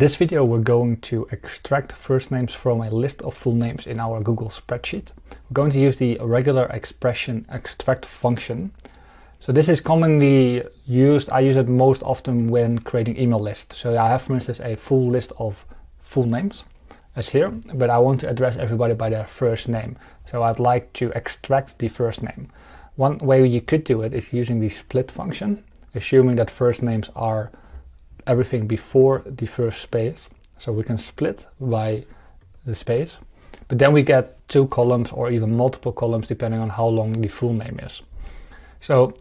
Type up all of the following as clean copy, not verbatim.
this video we're going to extract first names from a list of full names in our Google spreadsheet. We're going to use the regular expression extract function. So this is commonly used. I use it most often when creating email lists. So I have, for instance, a full list of full names as here, but I want to address everybody by their first name. So I'd like to extract the first name. One way you could do it is using the split function, assuming that first names are everything before the first space. So we can split by the space, but then we get two columns or even multiple columns depending on how long the full name is. So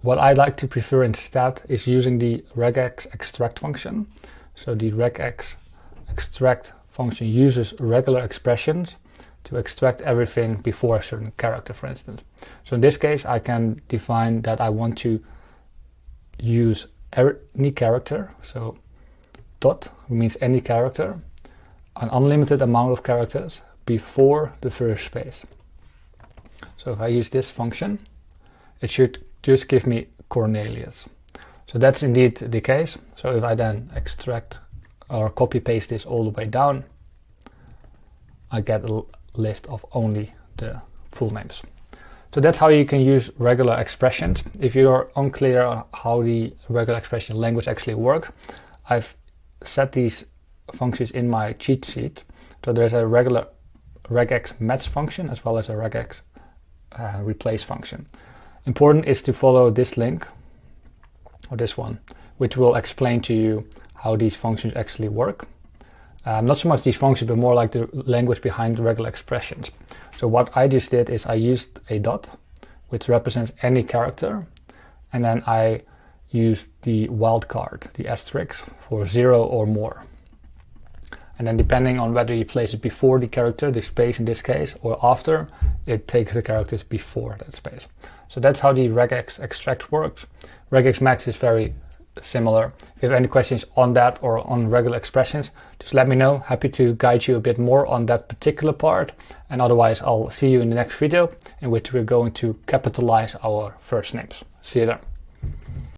what I like to prefer instead is using the REGEXEXTRACT function. So the REGEXEXTRACT function uses regular expressions to extract everything before a certain character, for instance. So in this case, I can define that I want to use any character, so dot means any character, an unlimited amount of characters before the first space. So if I use this function, it should just give me Cornelius. So that's indeed the case. So if I then extract or copy paste this all the way down, I get a list of only the full names. So that's how you can use regular expressions. If you're unclear on how the regular expression language actually work, I've set these functions in my cheat sheet. So there's a regular regex match function as well as a regex replace function. Important is to follow this link or this one, which will explain to you how these functions actually work. Not so much these functions, but more like the language behind the regular expressions. So what I just did is I used a dot, which represents any character, and then I used the wildcard, the asterisk, for 0 or more. And then depending on whether you place it before the character, the space in this case, or after, it takes the characters before that space. So that's how the regex extract works. Regex max is very similar. If you have any questions on that or on regular expressions, just let me know. Happy to guide you a bit more on that particular part. And otherwise, I'll see you in the next video in which we're going to capitalize our first names. See you there.